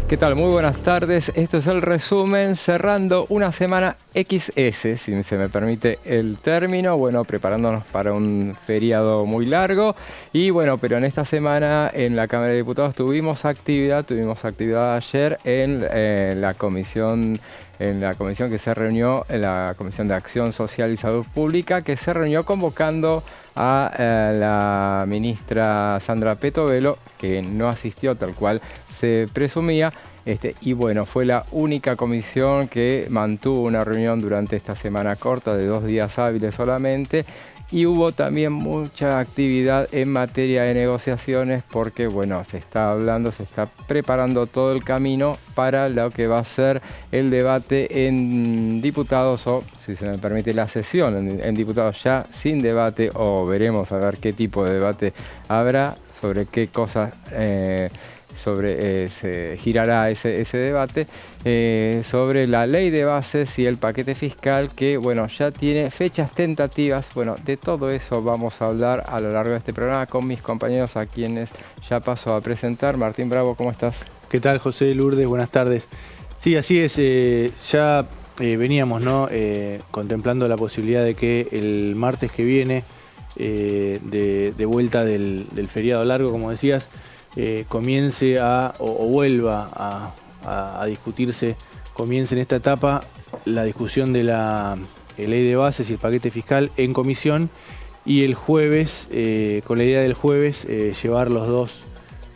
¿Qué tal? Muy buenas tardes. Esto es el resumen cerrando una semana XS, si se me permite el término. Bueno, preparándonos para un feriado muy largo. Y bueno, pero en esta semana en la Cámara de Diputados tuvimos actividad ayer en la comisión que se reunió, en la Comisión de Acción Social y Salud Pública, que se reunió convocando a la ministra Sandra Petovelo, que no asistió tal cual se presumía. Y bueno, fue la única comisión que mantuvo una reunión durante esta semana corta de 2 días hábiles solamente. Y hubo también mucha actividad en materia de negociaciones porque, bueno, se está preparando todo el camino para lo que va a ser el debate en diputados, o, si se me permite, la sesión en diputados ya sin debate, o veremos a ver qué tipo de debate habrá, sobre qué cosas se girará ese debate, sobre la ley de bases y el paquete fiscal, que bueno, ya tiene fechas tentativas. Bueno, de todo eso vamos a hablar a lo largo de este programa con mis compañeros, a quienes ya paso a presentar. Martín Bravo, ¿cómo estás? ¿Qué tal, José Lourdes? Buenas tardes. Sí, así es, ya veníamos, ¿no? Contemplando la posibilidad de que el martes que viene, de vuelta del feriado largo, como decías, comience o vuelva a discutirse, comience en esta etapa la discusión de la ley de bases y el paquete fiscal en comisión, y el jueves, con la idea del jueves, llevar los dos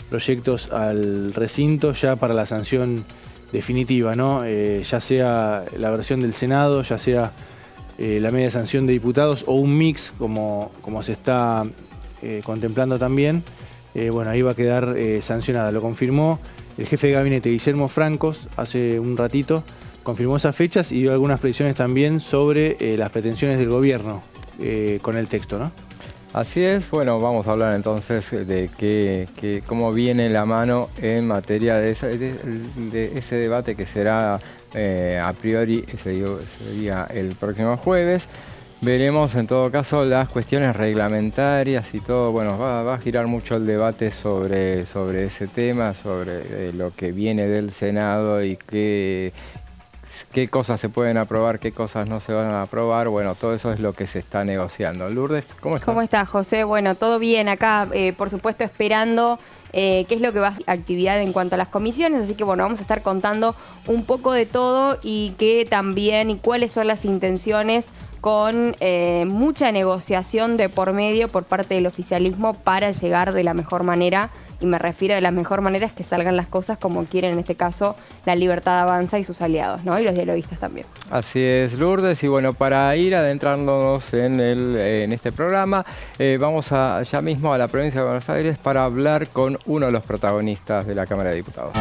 proyectos al recinto ya para la sanción definitiva, ¿no? Ya sea la versión del Senado, ya sea la media sanción de diputados, o un mix como se está contemplando también. Bueno, ahí va a quedar sancionada. Lo confirmó el jefe de gabinete, Guillermo Francos, hace un ratito. Confirmó esas fechas y dio algunas previsiones también sobre las pretensiones del gobierno con el texto, ¿no? Así es. Bueno, vamos a hablar entonces de cómo viene la mano en materia de ese debate, que será a priori sería el próximo jueves. Veremos en todo caso las cuestiones reglamentarias y todo. Bueno, va a girar mucho el debate sobre ese tema, sobre lo que viene del Senado y qué cosas se pueden aprobar, qué cosas no se van a aprobar. Bueno, todo eso es lo que se está negociando. Lourdes, ¿cómo estás? ¿Cómo estás, José? Bueno, todo bien acá, por supuesto qué es lo que va a ser actividad en cuanto a las comisiones, así que bueno, vamos a estar contando un poco de todo y cuáles son las intenciones, con mucha negociación de por medio por parte del oficialismo para llegar de la mejor manera, y me refiero a la mejor manera es que salgan las cosas como quieren, en este caso La Libertad Avanza y sus aliados, ¿no? Y los dialoguistas también. Así es, Lourdes, y bueno, para ir adentrándonos en este programa, vamos ya mismo a la provincia de Buenos Aires para hablar con uno de los protagonistas de la Cámara de Diputados.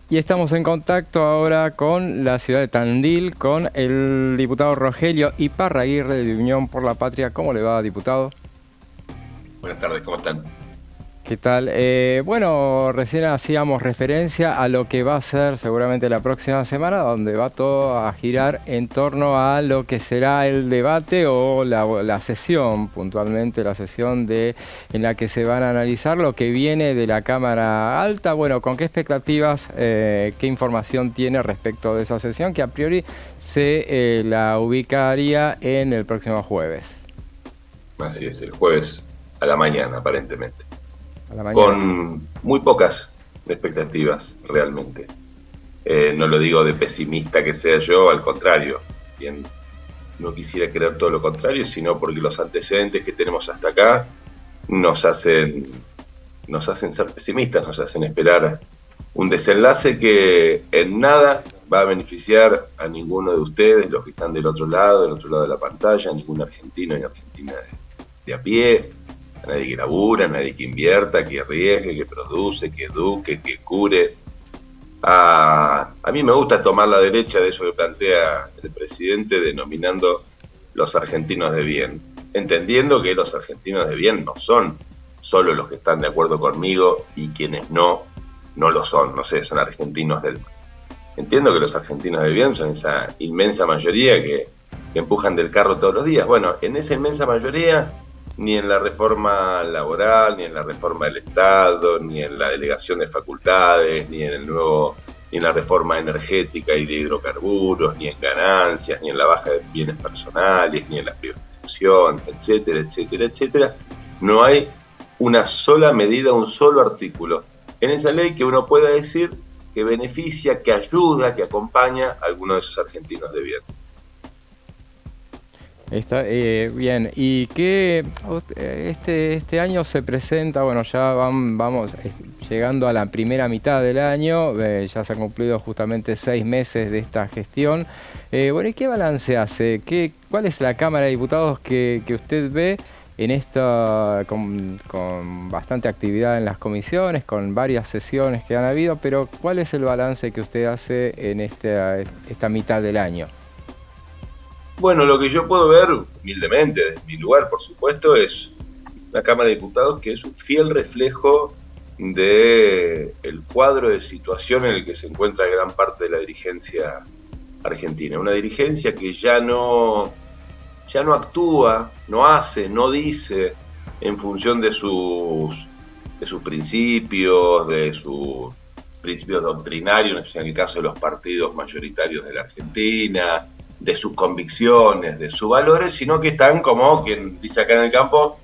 Y estamos en contacto ahora con la ciudad de Tandil, con el diputado Rogelio Iparraguirre de Unión por la Patria. ¿Cómo le va, diputado? Buenas tardes, ¿cómo están? ¿Qué tal? Bueno, recién hacíamos referencia a lo que va a ser seguramente la próxima semana, donde va todo a girar en torno a lo que será el debate o la sesión, puntualmente la sesión en la que se van a analizar lo que viene de la Cámara Alta. Bueno, ¿con qué expectativas, qué información tiene respecto de esa sesión, que a priori se la ubicaría en el próximo jueves? Así es, el jueves a la mañana, aparentemente. Con muy pocas expectativas, realmente. No lo digo de pesimista que sea yo, al contrario. Bien, no quisiera creer todo lo contrario, sino porque los antecedentes que tenemos hasta acá nos hacen ser pesimistas, nos hacen esperar un desenlace que en nada va a beneficiar a ninguno de ustedes, los que están del otro lado de la pantalla, a ningún argentino y argentina de a pie. A nadie que labura, a nadie que invierta, que arriesgue, que produce, que eduque, que cure. A mí me gusta tomar la derecha de eso que plantea el presidente, denominando los argentinos de bien, entendiendo que los argentinos de bien no son solo los que están de acuerdo conmigo y quienes no lo son, no sé, son argentinos del mal. Entiendo que los argentinos de bien son esa inmensa mayoría que que empujan del carro todos los días. Bueno, en esa inmensa mayoría, ni en la reforma laboral, ni en la reforma del Estado, ni en la delegación de facultades, ni en la reforma energética y de hidrocarburos, ni en ganancias, ni en la baja de bienes personales, ni en la privatización, etcétera, etcétera, etcétera. No hay una sola medida, un solo artículo en esa ley que uno pueda decir que beneficia, que ayuda, que acompaña a alguno de esos argentinos de bien. Está bien. ¿Y qué este año se presenta? Bueno, ya vamos llegando a la primera mitad del año, ya se han cumplido justamente 6 meses de esta gestión. Bueno, ¿y qué balance hace? ¿Cuál es la Cámara de Diputados que usted ve en esta con bastante actividad en las comisiones, con varias sesiones que han habido, pero cuál es el balance que usted hace en esta mitad del año? Bueno, lo que yo puedo ver, humildemente, desde mi lugar, por supuesto, es una Cámara de Diputados que es un fiel reflejo del cuadro de situación en el que se encuentra gran parte de la dirigencia argentina. Una dirigencia que ya no actúa, no hace, no dice en función de sus principios, de sus principios doctrinarios, en el caso de los partidos mayoritarios de la Argentina, de sus convicciones, de sus valores, sino que están como quien dice acá en el campo,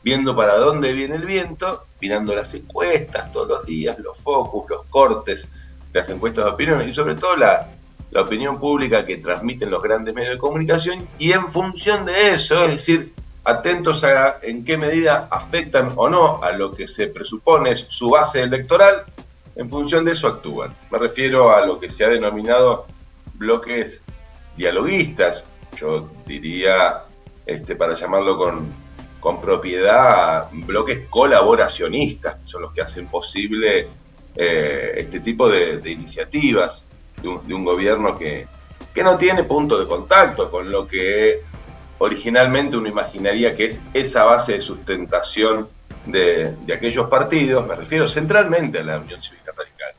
viendo para dónde viene el viento, mirando las encuestas todos los días, los focus, los cortes, las encuestas de opinión y sobre todo la opinión pública que transmiten los grandes medios de comunicación, y en función de eso, es decir, atentos a en qué medida afectan o no a lo que se presupone es su base electoral, en función de eso actúan. Me refiero a lo que se ha denominado bloques dialoguistas, yo diría, para llamarlo con propiedad, bloques colaboracionistas, que son los que hacen posible este tipo de iniciativas de un gobierno que no tiene punto de contacto con lo que originalmente uno imaginaría que es esa base de sustentación de aquellos partidos. Me refiero centralmente a la Unión Cívica Radical,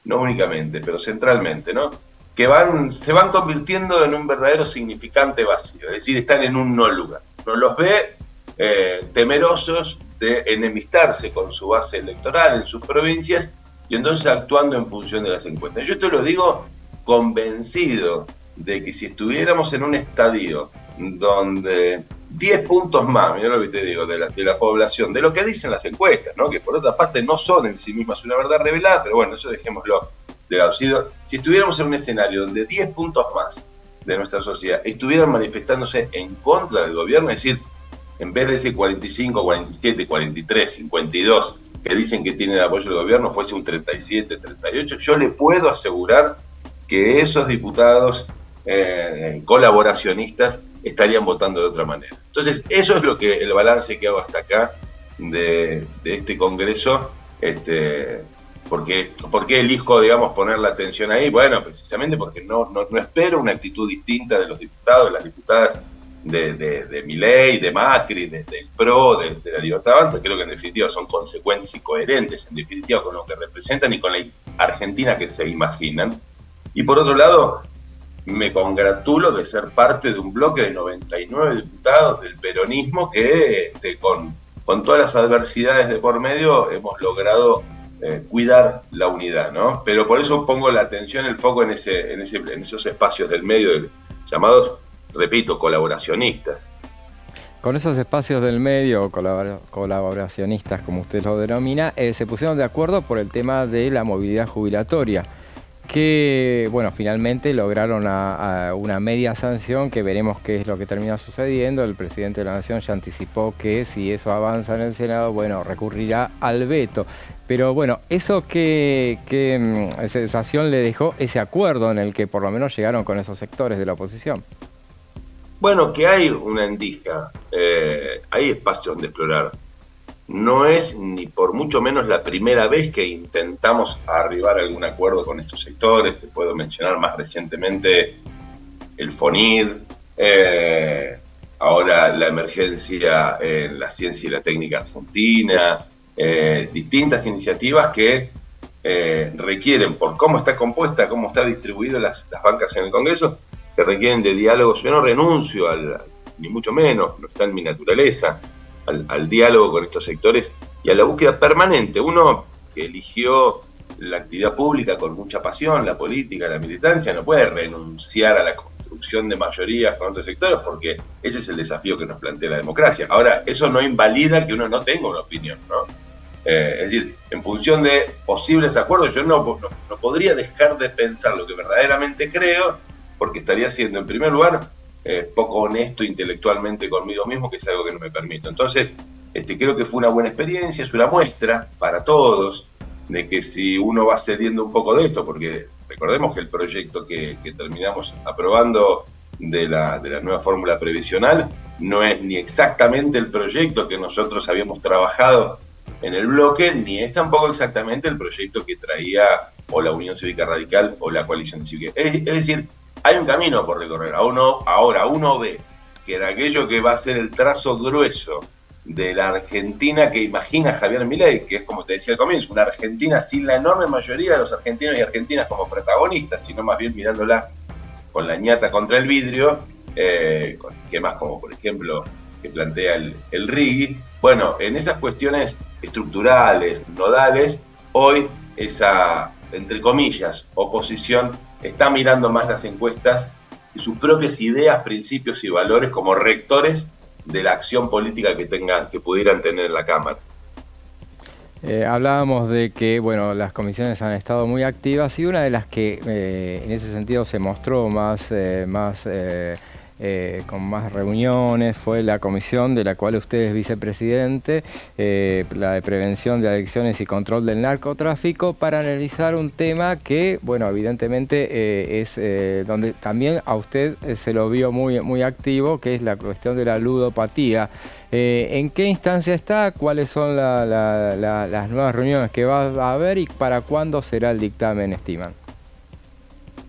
no únicamente, pero centralmente, ¿no? Que se van convirtiendo en un verdadero significante vacío, es decir, están en un no lugar. Uno los ve temerosos de enemistarse con su base electoral en sus provincias y entonces actuando en función de las encuestas. Yo esto lo digo convencido de que si estuviéramos en un estadio donde 10 puntos más, mirá lo que te digo, de la población, de lo que dicen las encuestas, ¿no? Que por otra parte no son en sí mismas una verdad revelada, pero bueno, eso dejémoslo de lado. Si estuviéramos en un escenario donde 10 puntos más de nuestra sociedad estuvieran manifestándose en contra del gobierno, es decir, en vez de ese 45, 47, 43, 52 que dicen que tienen apoyo del gobierno, fuese un 37, 38, yo le puedo asegurar que esos diputados colaboracionistas estarían votando de otra manera. Entonces, eso es el balance que hago hasta acá de este Congreso. ¿Por qué elijo, digamos, poner la atención ahí? Bueno, precisamente porque no espero una actitud distinta de los diputados, de las diputadas de Milei, de Macri, del PRO, de la Libertad Avanza. Creo que en definitiva son consecuentes y coherentes, en definitiva, con lo que representan y con la Argentina que se imaginan. Y por otro lado, me congratulo de ser parte de un bloque de 99 diputados del peronismo que con todas las adversidades de por medio hemos logrado cuidar la unidad, ¿no? Pero por eso pongo la atención, el foco en esos espacios del medio llamados, repito, colaboracionistas. Con esos espacios del medio, colaboracionistas, como usted lo denomina, se pusieron de acuerdo por el tema de la movilidad jubilatoria, que, bueno, finalmente lograron una media sanción, que veremos qué es lo que termina sucediendo. El presidente de la Nación ya anticipó que si eso avanza en el Senado, bueno, recurrirá al veto. Pero bueno, ¿eso qué sensación le dejó ese acuerdo en el que por lo menos llegaron con esos sectores de la oposición? Bueno, que hay una endija, hay espacio donde explorar. No es ni por mucho menos la primera vez que intentamos arribar a algún acuerdo con estos sectores. Te puedo mencionar más recientemente el FONID, ahora la emergencia en la ciencia y la técnica argentina, distintas iniciativas que requieren, por cómo está compuesta, cómo está distribuido las bancas en el Congreso, que que requieren de diálogo. Yo no renuncio, ni mucho menos, no está en mi naturaleza, al diálogo con estos sectores y a la búsqueda permanente. Uno que eligió la actividad pública con mucha pasión, la política, la militancia, no puede renunciar a la construcción de mayorías con otros sectores, porque ese es el desafío que nos plantea la democracia. Ahora, eso no invalida que uno no tenga una opinión, ¿no? Es decir, en función de posibles acuerdos, yo no podría dejar de pensar lo que verdaderamente creo, porque estaría siendo, en primer lugar, poco honesto intelectualmente conmigo mismo, que es algo que no me permito. Entonces, creo que fue una buena experiencia, es una muestra para todos de que si uno va cediendo un poco de esto, porque recordemos que el proyecto que terminamos aprobando de la nueva fórmula previsional no es ni exactamente el proyecto que nosotros habíamos trabajado en el bloque, ni es tampoco exactamente el proyecto que traía o la Unión Cívica Radical o la Coalición Cívica. Es decir, hay un camino por recorrer. Ahora uno ve que en aquello que va a ser el trazo grueso de la Argentina que imagina Javier Milei, que es, como te decía al comienzo, una Argentina sin la enorme mayoría de los argentinos y argentinas como protagonistas, sino más bien mirándola con la ñata contra el vidrio, con esquemas como, por ejemplo, que plantea el RIGI. Bueno, en esas cuestiones estructurales, nodales, hoy esa, entre comillas, oposición está mirando más las encuestas y sus propias ideas, principios y valores como rectores de la acción política que pudieran tener en la Cámara. Hablábamos de que las comisiones han estado muy activas y una de las que en ese sentido se mostró con más reuniones fue la comisión de la cual usted es vicepresidente, la de prevención de adicciones y control del narcotráfico, para analizar un tema que, evidentemente es donde también a usted se lo vio muy activo, que es la cuestión de la ludopatía. ¿En qué instancia está? ¿Cuáles son las nuevas reuniones que va a haber y para cuándo será el dictamen, estiman?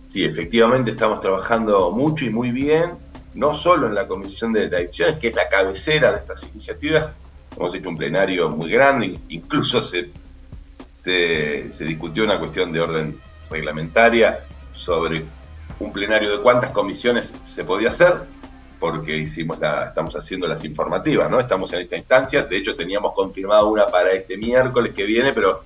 Sí, efectivamente estamos trabajando mucho y muy bien, no solo en la Comisión de Adicciones, que es la cabecera de estas iniciativas. Hemos hecho un plenario muy grande, incluso se discutió una cuestión de orden reglamentaria sobre un plenario de cuántas comisiones se podía hacer, porque estamos haciendo las informativas, ¿no? Estamos en esta instancia, de hecho teníamos confirmado una para este miércoles que viene, pero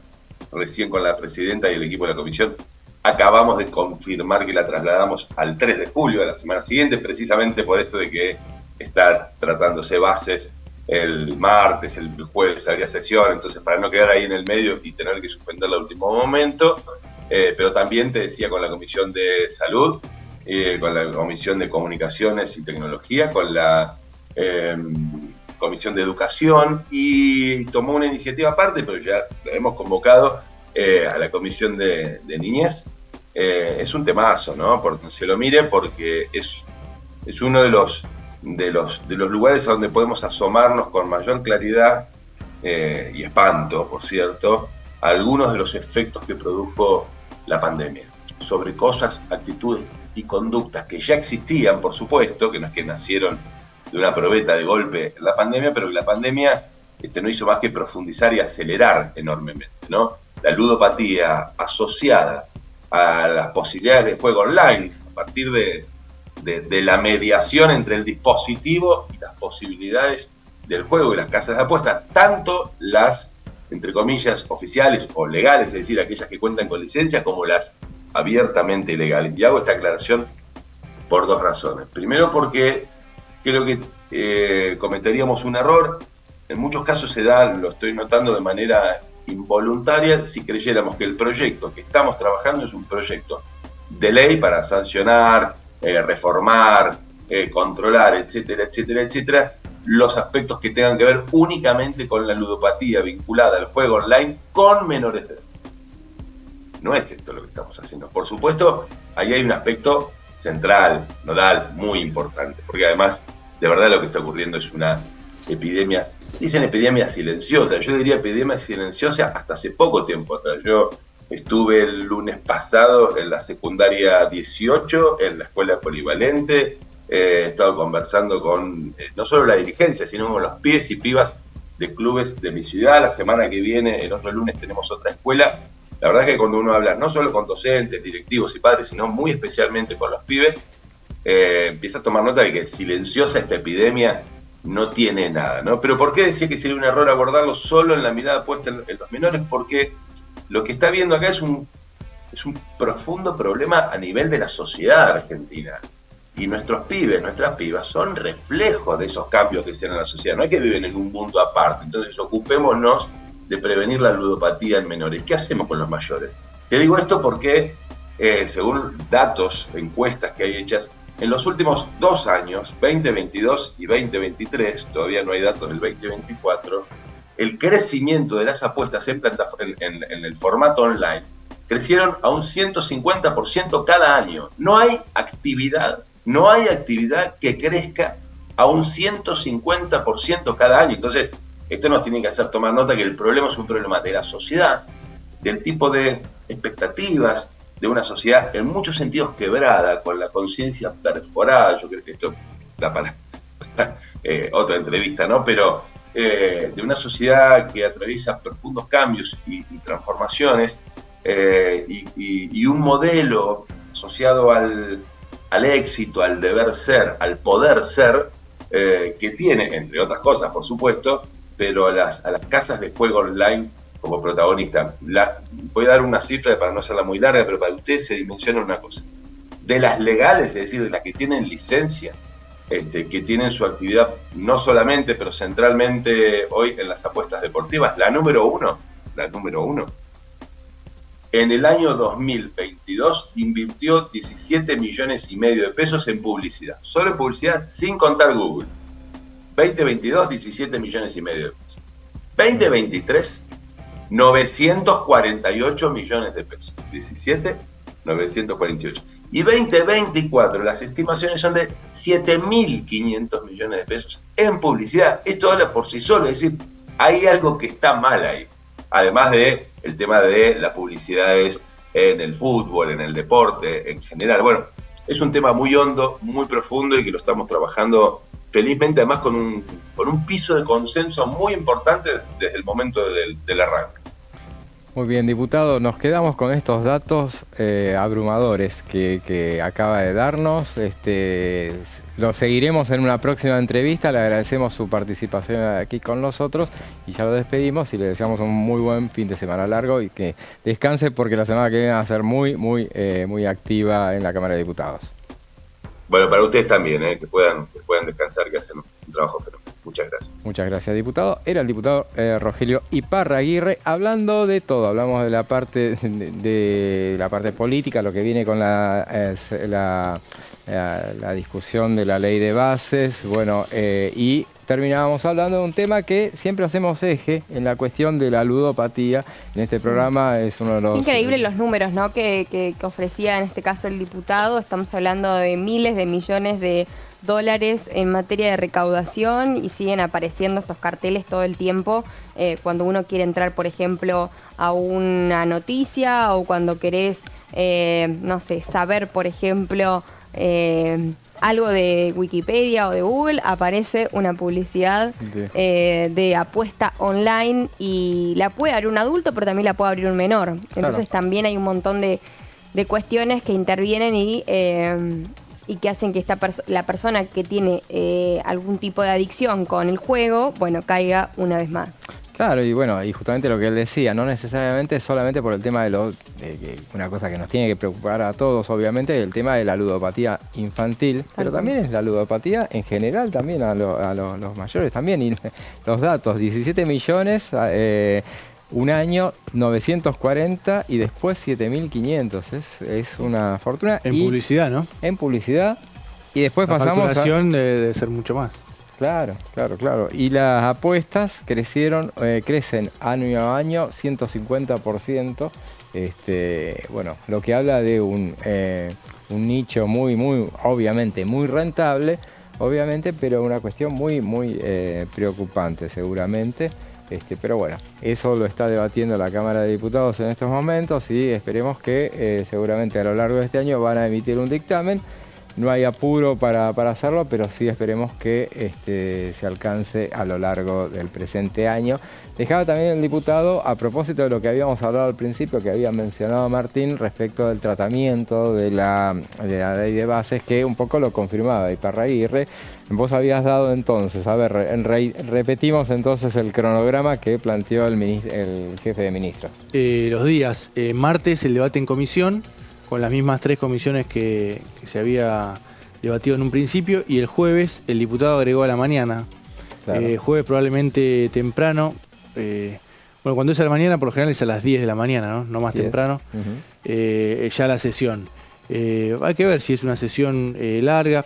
recién con la presidenta y el equipo de la comisión acabamos de confirmar que la trasladamos al 3 de julio, a la semana siguiente, precisamente por esto de que está tratándose bases el martes, el jueves habría sesión, entonces para no quedar ahí en el medio y tener que suspenderla al último momento, pero también te decía con la Comisión de Salud, con la Comisión de Comunicaciones y Tecnología, con la Comisión de Educación, y tomó una iniciativa aparte, pero ya la hemos convocado a la Comisión de Niñez. Es un temazo, ¿no? Porque se lo mire, porque es uno de los lugares a donde podemos asomarnos con mayor claridad y espanto, por cierto, a algunos de los efectos que produjo la pandemia sobre cosas, actitudes y conductas que ya existían, por supuesto, que no es que nacieron de una probeta de golpe en la pandemia, pero que la pandemia no hizo más que profundizar y acelerar enormemente, ¿no? La ludopatía asociada a las posibilidades de juego online, a partir de la mediación entre el dispositivo y las posibilidades del juego y las casas de apuestas, tanto las, entre comillas, oficiales o legales, es decir, aquellas que cuentan con licencia, como las abiertamente ilegales. Y hago esta aclaración por dos razones. Primero, porque creo que cometeríamos un error. En muchos casos se da, lo estoy notando de manera involuntaria, si creyéramos que el proyecto que estamos trabajando es un proyecto de ley para sancionar, reformar, controlar, etcétera, etcétera, etcétera, los aspectos que tengan que ver únicamente con la ludopatía vinculada al juego online con menores de edad. No es esto lo que estamos haciendo. Por supuesto, ahí hay un aspecto central, nodal, muy importante, porque además, de verdad lo que está ocurriendo es una epidemia. Dicen epidemia silenciosa, yo diría epidemia silenciosa hasta hace poco tiempo atrás. Yo estuve el lunes pasado en la secundaria 18, en la escuela polivalente, he estado conversando con no solo la dirigencia, sino con los pibes y pibas de clubes de mi ciudad. La semana que viene, el otro lunes, tenemos otra escuela. La verdad es que cuando uno habla no solo con docentes, directivos y padres, sino muy especialmente con los pibes, empieza a tomar nota de que silenciosa esta epidemia no tiene nada, ¿no? Pero ¿por qué decía que sería un error abordarlo solo en la mirada puesta en los menores? Porque lo que está viendo acá es un profundo problema a nivel de la sociedad argentina. Y nuestros pibes, nuestras pibas, son reflejos de esos cambios que se dan en la sociedad. No es que viven en un mundo aparte. Entonces, ocupémonos de prevenir la ludopatía en menores. ¿Qué hacemos con los mayores? Te digo esto porque, según datos, encuestas que hay hechas, en los últimos 2 años, 2022 y 2023, todavía no hay datos del 2024, el crecimiento de las apuestas en el formato online crecieron a un 150% cada año. No hay actividad que crezca a un 150% cada año. Entonces, esto nos tiene que hacer tomar nota que el problema es un problema de la sociedad, del tipo de expectativas, de una sociedad en muchos sentidos quebrada, con la conciencia perforada. Yo creo que esto da para otra entrevista, ¿no? Pero de una sociedad que atraviesa profundos cambios y transformaciones, y un modelo asociado al éxito, al deber ser, al poder ser, que tiene, entre otras cosas, por supuesto, pero a las casas de juego online como protagonista. Voy a dar una cifra para no hacerla muy larga, pero para que ustedes se dimensionen una cosa. De las legales, es decir, de las que tienen licencia, que tienen su actividad no solamente, pero centralmente hoy en las apuestas deportivas, la número uno, en el año 2022 invirtió 17 millones y medio de pesos en publicidad. Solo en publicidad, sin contar Google. 2022, 17 millones y medio de pesos. 2023, 948 millones de pesos. 17, 948. Y 2024, las estimaciones son de 7.500 millones de pesos en publicidad. Esto habla por sí solo, es decir, hay algo que está mal ahí. Además de el tema de las publicidades en el fútbol, en el deporte, en general. Bueno, es un tema muy hondo, muy profundo y que lo estamos trabajando felizmente, además con un piso de consenso muy importante desde el momento del arranque. Muy bien, diputado, nos quedamos con estos datos abrumadores que acaba de darnos. Lo seguiremos en una próxima entrevista. Le agradecemos su participación aquí con nosotros y ya lo despedimos y le deseamos un muy buen fin de semana largo y que descanse porque la semana que viene va a ser muy activa en la Cámara de Diputados. Bueno, para ustedes también, que puedan descansar, que hacen un trabajo fenomenal. Muchas gracias. Muchas gracias, diputado. Era el diputado Rogelio Iparraguirre, hablando de todo. Hablamos de la parte política, lo que viene con la discusión de la ley de bases, y terminábamos hablando de un tema que siempre hacemos eje en la cuestión de la ludopatía. En este programa es uno de los... Increíble los números, ¿no? que ofrecía en este caso el diputado. Estamos hablando de miles de millones de dólares en materia de recaudación y siguen apareciendo estos carteles todo el tiempo cuando uno quiere entrar, por ejemplo, a una noticia o cuando querés, saber, por ejemplo, algo de Wikipedia o de Google, aparece una publicidad de apuesta online y la puede abrir un adulto, pero también la puede abrir un menor. Entonces también hay un montón de cuestiones que intervienen y que hacen que la persona que tiene algún tipo de adicción con el juego, caiga una vez más. Claro, y justamente lo que él decía, no necesariamente solamente por el tema de una cosa que nos tiene que preocupar a todos, obviamente, el tema de la ludopatía infantil, pero también es la ludopatía en general, también a los mayores también, y los datos, 17 millones, un año 940 y después 7.500, es una fortuna. En publicidad, ¿no? En publicidad, y después pasamos a... La facturación debe ser mucho más. Claro. Y las apuestas crecen año a año 150%. Lo que habla de un nicho muy, obviamente, muy rentable, obviamente, pero una cuestión muy preocupante seguramente. Pero bueno, eso lo está debatiendo la Cámara de Diputados en estos momentos y esperemos que seguramente a lo largo de este año van a emitir un dictamen no hay apuro para hacerlo, pero sí esperemos que se alcance a lo largo del presente año. Dejaba también el diputado, a propósito de lo que habíamos hablado al principio, que había mencionado Martín, respecto del tratamiento de la ley de bases, que un poco lo confirmaba Iparraguirre. Vos habías dado entonces, a ver, repetimos entonces el cronograma que planteó el jefe de ministros. Los días, martes el debate en comisión, con las mismas 3 comisiones que se había debatido en un principio, y el jueves el diputado agregó a la mañana. Claro. Jueves probablemente temprano. Bueno, cuando es a la mañana, por lo general es a las 10 de la mañana, no más 10. Temprano, ya la sesión. Hay que ver si es una sesión larga,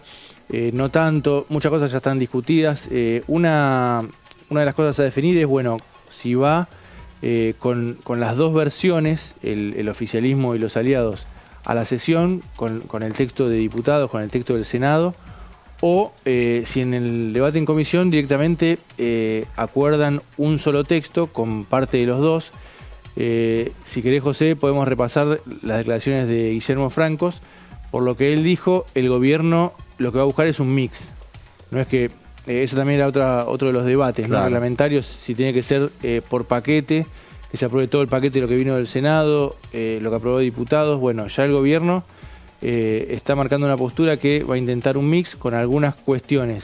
no tanto, muchas cosas ya están discutidas. Una de las cosas a definir es, bueno, si va con las 2 versiones, el oficialismo y los aliados, a la sesión, con el texto de diputados, con el texto del Senado, o si en el debate en comisión directamente acuerdan un solo texto con parte de los 2. Si querés, José, podemos repasar las declaraciones de Guillermo Francos. Por lo que él dijo, el gobierno lo que va a buscar es un mix. No es que eso también era otro de los debates, ¿no? Claro. Reglamentarios, si tiene que ser por paquete, que se apruebe todo el paquete de lo que vino del Senado, lo que aprobó diputados. Bueno, ya el gobierno está marcando una postura que va a intentar un mix con algunas cuestiones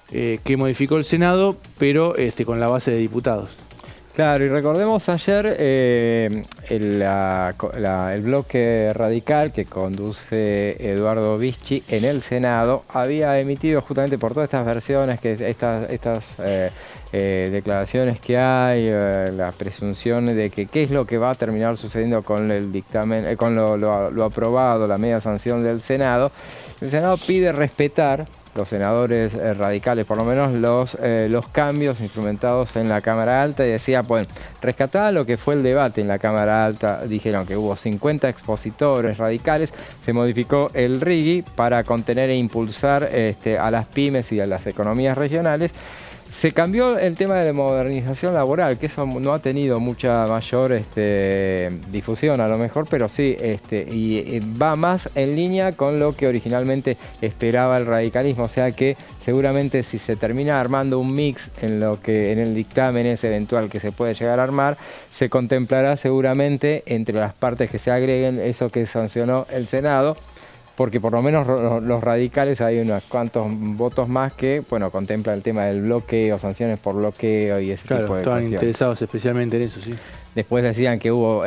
que modificó el Senado, pero con la base de diputados. Claro, y recordemos ayer el bloque radical que conduce Eduardo Vichy en el Senado había emitido, justamente por todas estas versiones, estas declaraciones que hay, la presunción de que qué es lo que va a terminar sucediendo con el dictamen, con lo aprobado, la media sanción del Senado. El Senado pide respetar, los senadores radicales, por lo menos los cambios instrumentados en la Cámara Alta, y decía, pues, rescataba lo que fue el debate en la Cámara Alta. Dijeron que hubo 50 expositores radicales, se modificó el RIGI para contener e impulsar a las pymes y a las economías regionales. Se cambió el tema de la modernización laboral, que eso no ha tenido mucha mayor difusión a lo mejor, pero sí, y va más en línea con lo que originalmente esperaba el radicalismo. O sea que seguramente si se termina armando un mix en el dictamen ese eventual que se puede llegar a armar, se contemplará seguramente entre las partes que se agreguen eso que sancionó el Senado, porque por lo menos los radicales hay unos cuantos votos más que, bueno, contemplan el tema del bloqueo, sanciones por bloqueo y ese tipo de cuestiones. Estaban interesados especialmente en eso, sí. Después decían que hubo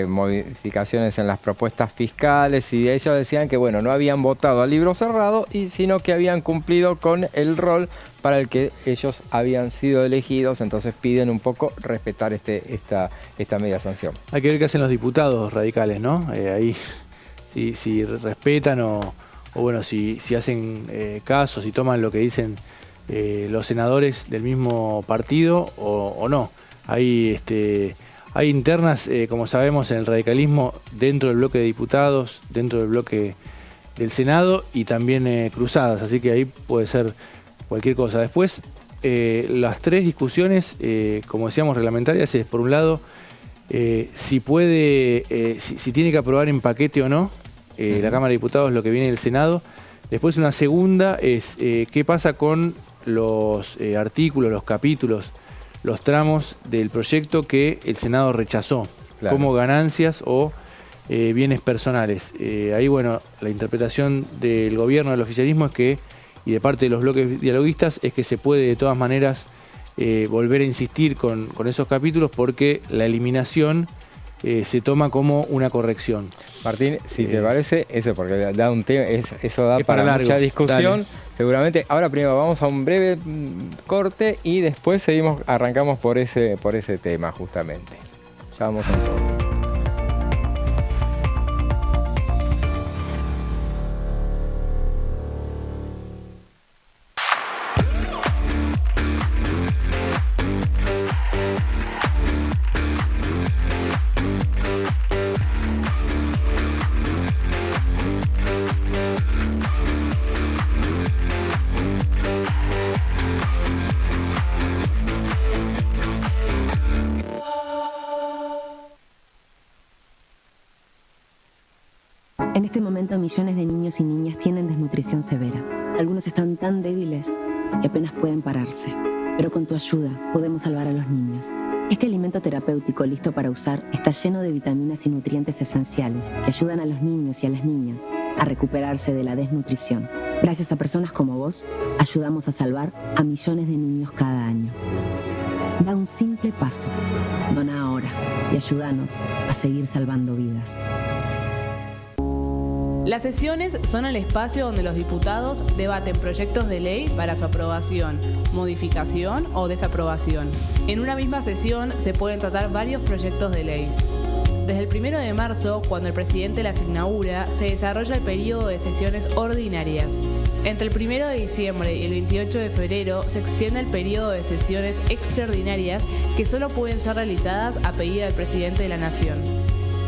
modificaciones en las propuestas fiscales, y ellos decían que, bueno, no habían votado a libro cerrado, sino que habían cumplido con el rol para el que ellos habían sido elegidos. Entonces piden un poco respetar esta media sanción. Hay que ver qué hacen los diputados radicales, ¿no? Ahí... Si respetan o bueno, si hacen caso, si toman lo que dicen los senadores del mismo partido o no. Hay internas, como sabemos, en el radicalismo dentro del bloque de diputados, dentro del bloque del Senado, y también cruzadas, así que ahí puede ser cualquier cosa. Después, las 3 discusiones, como decíamos, reglamentarias, es por un lado si tiene que aprobar en paquete o no la Cámara de Diputados lo que viene del Senado. Después una segunda es qué pasa con los artículos, los capítulos, los tramos del proyecto que el Senado rechazó, claro, como ganancias o bienes personales. Ahí, bueno, la interpretación del gobierno, del oficialismo, es que, y de parte de los bloques dialoguistas, es que se puede de todas maneras volver a insistir con esos capítulos, porque la eliminación se toma como una corrección. Martín, si te parece, eso, porque da un tema, eso da para mucha discusión. Dale. Seguramente. Ahora primero vamos a un breve corte y después arrancamos por ese tema justamente. Ya vamos a todo. En este momento millones de niños y niñas tienen desnutrición severa. Algunos están tan débiles que apenas pueden pararse. Pero con tu ayuda podemos salvar a los niños. Este alimento terapéutico listo para usar está lleno de vitaminas y nutrientes esenciales que ayudan a los niños y a las niñas a recuperarse de la desnutrición. Gracias a personas como vos, ayudamos a salvar a millones de niños cada año. Da un simple paso. Dona ahora y ayúdanos a seguir salvando vidas. Las sesiones son el espacio donde los diputados debaten proyectos de ley para su aprobación, modificación o desaprobación. En una misma sesión se pueden tratar varios proyectos de ley. Desde el 1 de marzo, cuando el presidente las inaugura, se desarrolla el periodo de sesiones ordinarias. Entre el 1 de diciembre y el 28 de febrero se extiende el periodo de sesiones extraordinarias que solo pueden ser realizadas a pedido del presidente de la Nación.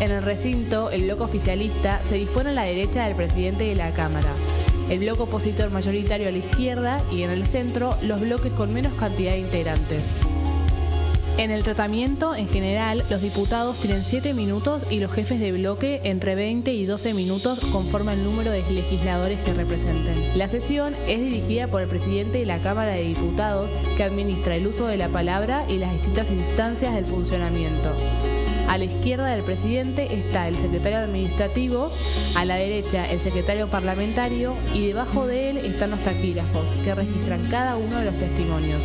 En el recinto, el bloque oficialista se dispone a la derecha del presidente de la Cámara, el bloque opositor mayoritario a la izquierda y en el centro los bloques con menos cantidad de integrantes. En el tratamiento, en general, los diputados tienen 7 minutos y los jefes de bloque entre 20 y 12 minutos conforme al número de legisladores que representen. La sesión es dirigida por el presidente de la Cámara de Diputados, que administra el uso de la palabra y las distintas instancias del funcionamiento. A la izquierda del presidente está el secretario administrativo, a la derecha el secretario parlamentario y debajo de él están los taquígrafos, que registran cada uno de los testimonios.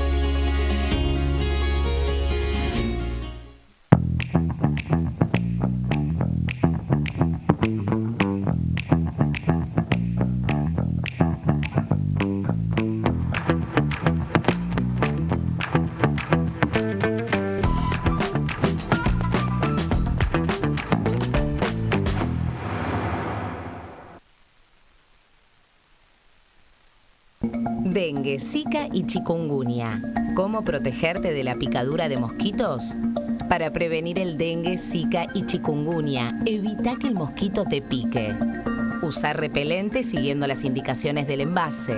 Dengue, Zika y chikungunya. ¿Cómo protegerte de la picadura de mosquitos? Para prevenir el dengue, Zika y chikungunya, evita que el mosquito te pique. Usar repelente siguiendo las indicaciones del envase.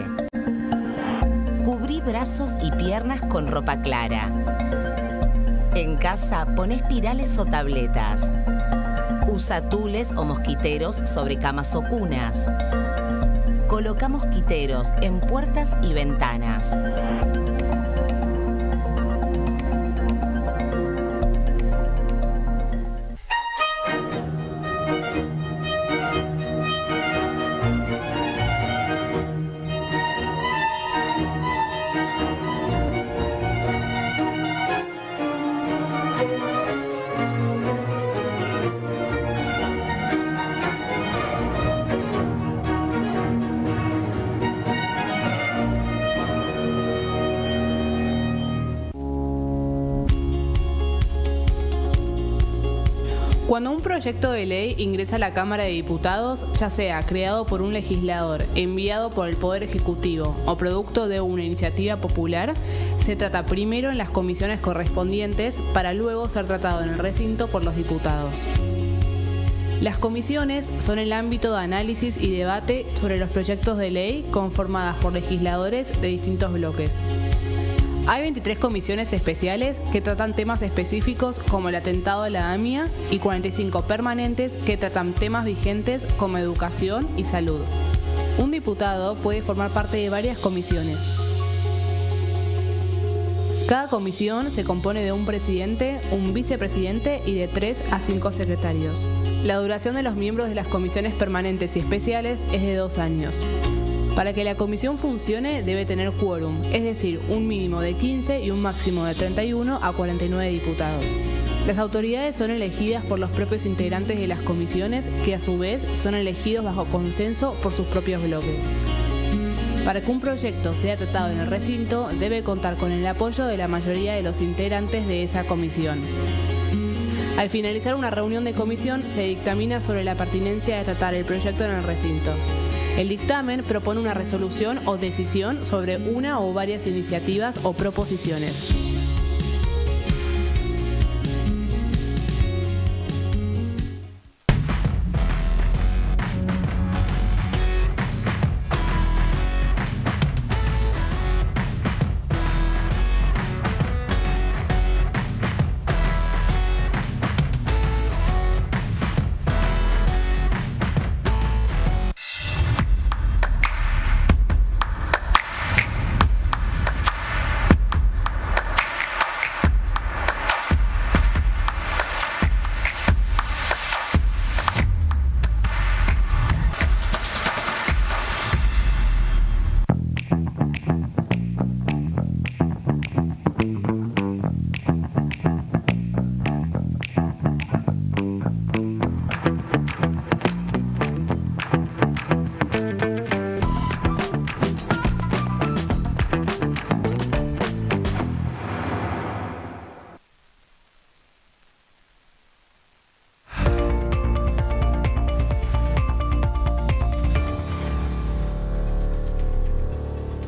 Cubrí brazos y piernas con ropa clara. En casa, pon espirales o tabletas. Usa tules o mosquiteros sobre camas o cunas. Coloca mosquiteros en puertas y ventanas. Cuando un proyecto de ley ingresa a la Cámara de Diputados, ya sea creado por un legislador, enviado por el Poder Ejecutivo o producto de una iniciativa popular, se trata primero en las comisiones correspondientes para luego ser tratado en el recinto por los diputados. Las comisiones son el ámbito de análisis y debate sobre los proyectos de ley conformadas por legisladores de distintos bloques. Hay 23 comisiones especiales que tratan temas específicos como el atentado a la AMIA y 45 permanentes que tratan temas vigentes como educación y salud. Un diputado puede formar parte de varias comisiones. Cada comisión se compone de un presidente, un vicepresidente y de 3 a 5 secretarios. La duración de los miembros de las comisiones permanentes y especiales es de 2 años. Para que la comisión funcione debe tener quórum, es decir, un mínimo de 15 y un máximo de 31 a 49 diputados. Las autoridades son elegidas por los propios integrantes de las comisiones, que a su vez son elegidos bajo consenso por sus propios bloques. Para que un proyecto sea tratado en el recinto, debe contar con el apoyo de la mayoría de los integrantes de esa comisión. Al finalizar una reunión de comisión, se dictamina sobre la pertinencia de tratar el proyecto en el recinto. El dictamen propone una resolución o decisión sobre una o varias iniciativas o proposiciones.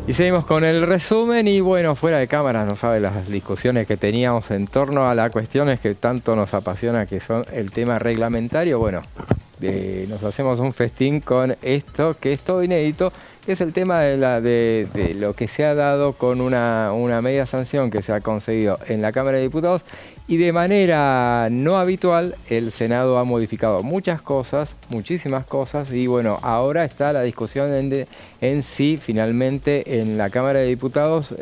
Y seguimos con el resumen y bueno, fuera de cámara, no sabe las discusiones que teníamos en torno a las cuestiones que tanto nos apasiona, que son el tema reglamentario. Bueno, nos hacemos un festín con esto, que es todo inédito, que es el tema de lo que se ha dado con una media sanción que se ha conseguido en la Cámara de Diputados. Y de manera no habitual, el Senado ha modificado muchas cosas, muchísimas cosas, y bueno, ahora está la discusión en sí, finalmente, en la Cámara de Diputados,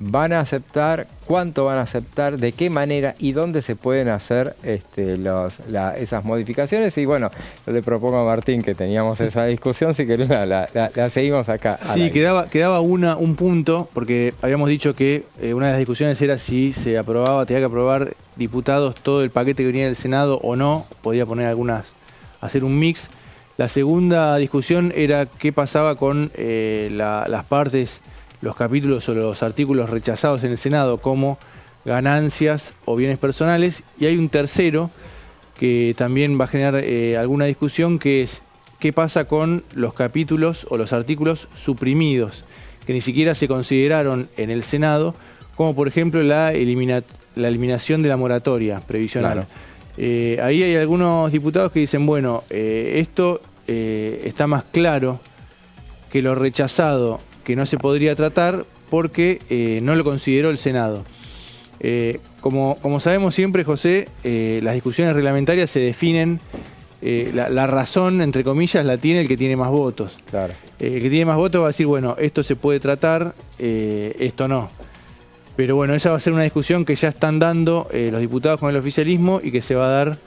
van a aceptar, cuánto van a aceptar, de qué manera y dónde se pueden hacer esas modificaciones. Y bueno, yo le propongo a Martín que teníamos esa discusión, si querés la seguimos acá. Sí, quedaba un punto, porque habíamos dicho que una de las discusiones era si se aprobaba, tenía que aprobar diputados todo el paquete que venía del Senado o no, podía poner hacer un mix. La segunda discusión era qué pasaba con las partes, los capítulos o los artículos rechazados en el Senado como ganancias o bienes personales, y hay un tercero que también va a generar alguna discusión, que es qué pasa con los capítulos o los artículos suprimidos, que ni siquiera se consideraron en el Senado, como por ejemplo la eliminación de la moratoria previsional. Claro. Ahí hay algunos diputados que dicen, bueno, esto está más claro que lo rechazado, que no se podría tratar porque no lo consideró el Senado. Como sabemos siempre, José, las discusiones reglamentarias se definen, la razón, entre comillas, la tiene el que tiene más votos. Claro. El que tiene más votos va a decir, bueno, esto se puede tratar, esto no. Pero bueno, esa va a ser una discusión que ya están dando los diputados con el oficialismo y que se va a dar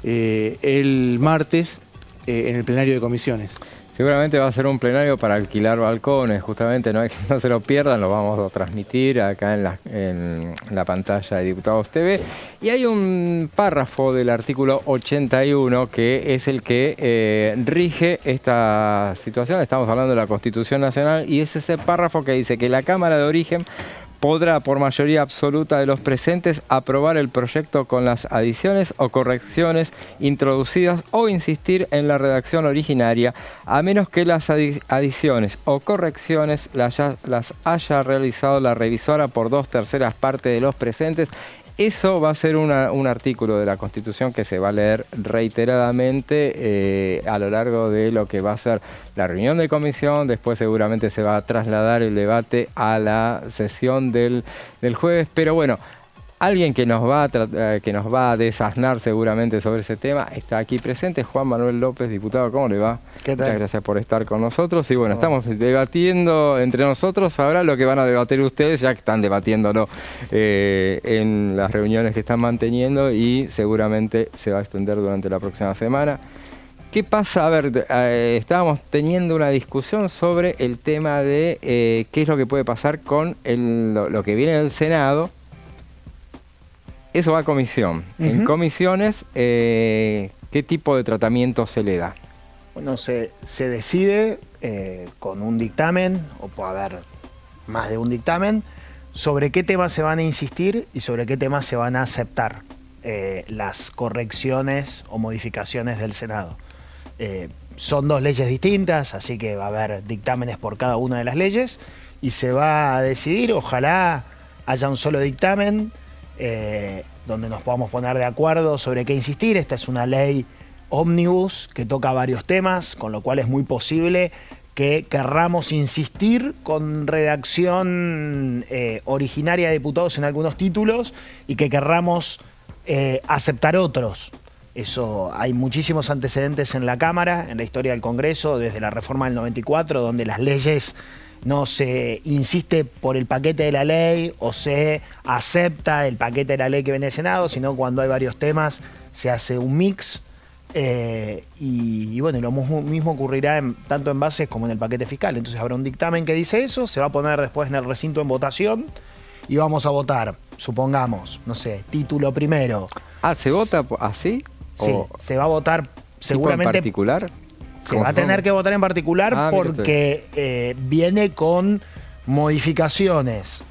el martes en el plenario de comisiones. Seguramente va a ser un plenario para alquilar balcones, justamente, no se lo pierdan, lo vamos a transmitir acá en la pantalla de Diputados TV. Y hay un párrafo del artículo 81 que es el que rige esta situación. Estamos hablando de la Constitución Nacional y es ese párrafo que dice que la Cámara de Origen podrá, por mayoría absoluta de los presentes, aprobar el proyecto con las adiciones o correcciones introducidas o insistir en la redacción originaria, a menos que las adiciones o correcciones las haya realizado la revisora por 2/3 partes de los presentes. Eso va a ser un artículo de la Constitución que se va a leer reiteradamente a lo largo de lo que va a ser la reunión de comisión. Después seguramente se va a trasladar el debate a la sesión del jueves. Pero bueno, alguien que nos va a desasnar seguramente sobre ese tema está aquí presente, Juan Manuel López, diputado. ¿Cómo le va? ¿Qué tal? Muchas gracias por estar con nosotros. Y bueno, estamos debatiendo entre nosotros ahora lo que van a debatir ustedes, ya que están debatiéndolo en las reuniones que están manteniendo y seguramente se va a extender durante la próxima semana. ¿Qué pasa? A ver, estábamos teniendo una discusión sobre el tema de qué es lo que puede pasar con lo que viene del Senado. Eso va a comisión. En comisiones, ¿qué tipo de tratamiento se le da? Bueno, se decide con un dictamen, o puede haber más de un dictamen, sobre qué temas se van a insistir y sobre qué temas se van a aceptar las correcciones o modificaciones del Senado. Son dos leyes distintas, así que va a haber dictámenes por cada una de las leyes y se va a decidir, ojalá haya un solo dictamen, donde nos podamos poner de acuerdo sobre qué insistir. Esta es una ley ómnibus que toca varios temas, con lo cual es muy posible que querramos insistir con redacción originaria de diputados en algunos títulos y que querramos aceptar otros. Eso, hay muchísimos antecedentes en la Cámara, en la historia del Congreso, desde la reforma del 94, donde las leyes no se insiste por el paquete de la ley o se acepta el paquete de la ley que viene del Senado, sino cuando hay varios temas se hace un mix. Y bueno, lo mismo ocurrirá tanto en bases como en el paquete fiscal. Entonces habrá un dictamen que dice eso, se va a poner después en el recinto en votación y vamos a votar, supongamos, no sé, título primero. ¿Se vota así? Sí, se va a votar seguramente. ¿En particular? Se va a tener que votar en particular porque viene con modificaciones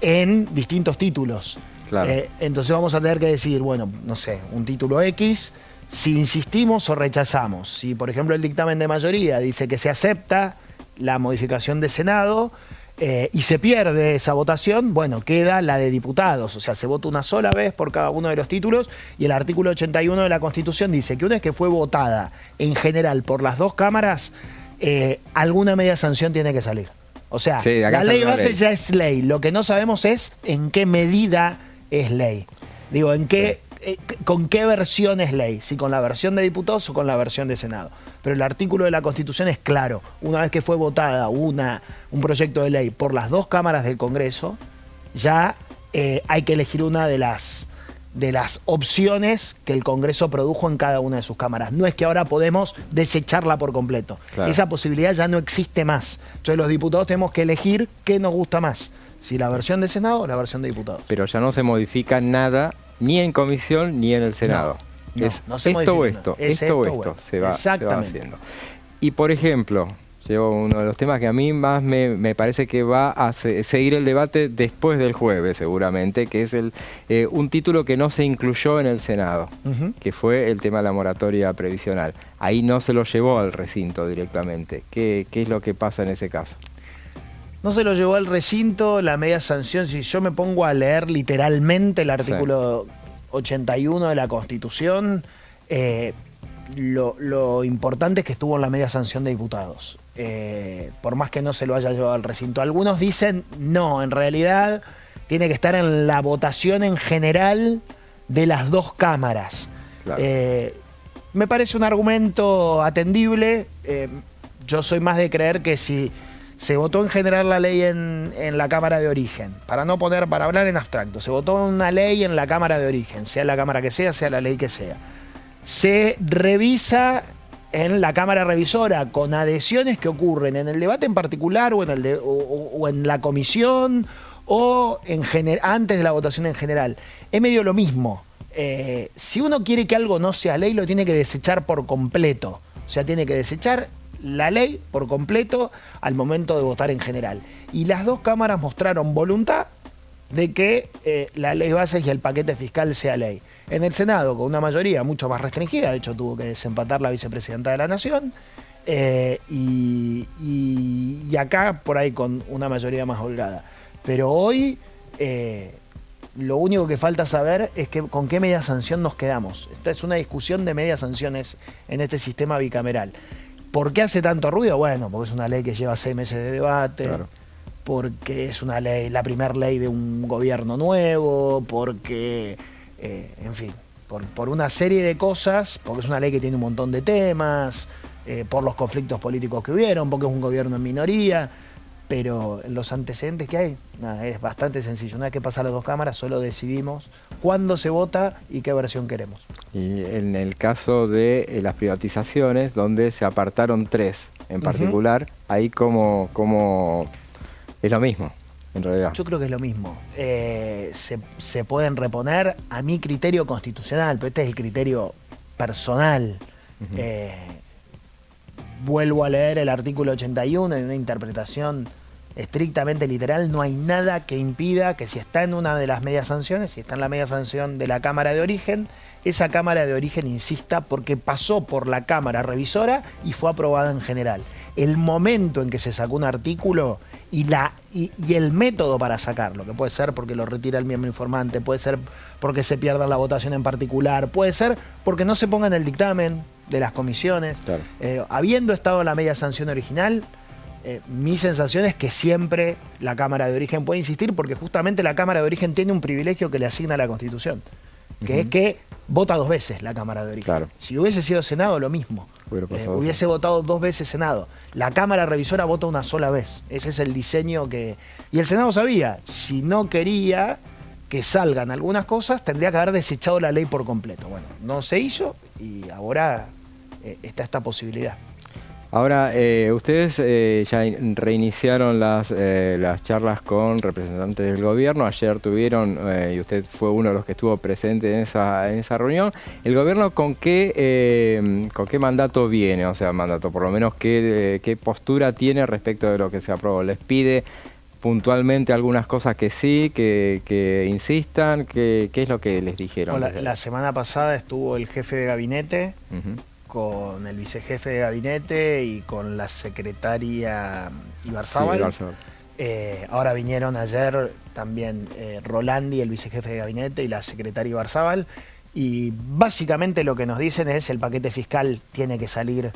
en distintos títulos. Claro. Entonces vamos a tener que decidir, bueno, no sé, un título X, si insistimos o rechazamos. Si, por ejemplo, el dictamen de mayoría dice que se acepta la modificación de Senado y se pierde esa votación, bueno, queda la de diputados. O sea, se vota una sola vez por cada uno de los títulos y el artículo 81 de la Constitución dice que una vez que fue votada en general por las dos cámaras, alguna media sanción tiene que salir. O sea, sí, la ley base ya es ley. Lo que no sabemos es en qué medida es ley. Digo, en qué, con qué versión es ley. Si con la versión de diputados o con la versión de Senado. Pero el artículo de la Constitución es claro. Una vez que fue votada un proyecto de ley por las dos cámaras del Congreso, ya hay que elegir una de las opciones que el Congreso produjo en cada una de sus cámaras. No es que ahora podemos desecharla por completo. Claro. Esa posibilidad ya no existe más. Entonces los diputados tenemos que elegir qué nos gusta más. Si la versión de Senado o la versión de diputados. Pero ya no se modifica nada, ni en comisión ni en el Senado. No se esto o esto. Esto se va haciendo. Y por ejemplo, uno de los temas que a mí más me parece que va a seguir el debate después del jueves, seguramente, que es un título que no se incluyó en el Senado, que fue el tema de la moratoria previsional. Ahí no se lo llevó al recinto directamente. ¿Qué es lo que pasa en ese caso? No se lo llevó al recinto, la media sanción. Si yo me pongo a leer literalmente el artículo 81 de la Constitución, lo importante es que estuvo en la media sanción de diputados. Por más que no se lo haya llevado al recinto. Algunos dicen, no, en realidad tiene que estar en la votación en general de las dos cámaras. Claro. Me parece un argumento atendible. Yo soy más de creer que si se votó en general la ley en la Cámara de Origen, para hablar en abstracto, se votó una ley en la Cámara de Origen, sea la Cámara que sea la ley que sea. Se revisa en la Cámara Revisora con adhesiones que ocurren en el debate en particular o en la comisión o antes de la votación en general. Es medio lo mismo. Si uno quiere que algo no sea ley, lo tiene que desechar por completo. O sea, tiene que desechar la ley por completo al momento de votar en general. Y las dos cámaras mostraron voluntad de que la ley base y el paquete fiscal sea ley. En el Senado, con una mayoría mucho más restringida, de hecho tuvo que desempatar la vicepresidenta de la Nación, y acá por ahí con una mayoría más holgada. Pero hoy lo único que falta saber es con qué media sanción nos quedamos. Esta es una discusión de medias sanciones en este sistema bicameral. ¿Por qué hace tanto ruido? Bueno, porque es una ley que lleva 6 meses de debate, claro. Porque es una ley, la primera ley de un gobierno nuevo, porque, en fin, por una serie de cosas, porque es una ley que tiene un montón de temas, por los conflictos políticos que hubieron, porque es un gobierno en minoría, pero en los antecedentes que hay, nada, es bastante sencillo. Una vez que pasan las dos cámaras, solo decidimos cuándo se vota y qué versión queremos. Y en el caso de las privatizaciones, donde se apartaron 3 en particular, ahí como es lo mismo, en realidad. Yo creo que es lo mismo. Se pueden reponer a mi criterio constitucional, pero este es el criterio personal. Vuelvo a leer el artículo 81 en una interpretación estrictamente literal. No hay nada que impida que si está en una de las medias sanciones, si está en la media sanción de la Cámara de Origen, esa Cámara de Origen insista porque pasó por la Cámara Revisora y fue aprobada en general. El momento en que se sacó un artículo y el método para sacarlo, que puede ser porque lo retira el miembro informante, puede ser porque se pierda la votación en particular, puede ser porque no se ponga en el dictamen de las comisiones. Claro. Habiendo estado en la media sanción original, mi sensación es que siempre la Cámara de Origen puede insistir, porque justamente la Cámara de Origen tiene un privilegio que le asigna la Constitución, que es que vota 2 veces la Cámara de Origen. Claro. Si hubiese sido Senado, lo mismo. Hubiese votado 2 veces Senado. La Cámara Revisora vota una sola vez. Ese es el diseño que... Y el Senado sabía, si no quería que salgan algunas cosas, tendría que haber desechado la ley por completo. Bueno, no se hizo y ahora está esta posibilidad. Ahora, ustedes ya reiniciaron las charlas con representantes del gobierno. Ayer tuvieron, y usted fue uno de los que estuvo presente en esa reunión. ¿El gobierno con qué mandato viene? O sea, mandato, por lo menos, ¿qué postura tiene respecto de lo que se aprobó? ¿Les pide puntualmente algunas cosas que sí, que insistan? ¿Qué es lo que les dijeron? La semana pasada estuvo el jefe de gabinete con el vicejefe de gabinete y con la secretaria Ibarzábal. Sí, Ibarzábal. Ahora vinieron ayer también Rolandi, el vicejefe de gabinete, y la secretaria Ibarzábal. Y básicamente lo que nos dicen es el paquete fiscal tiene que salir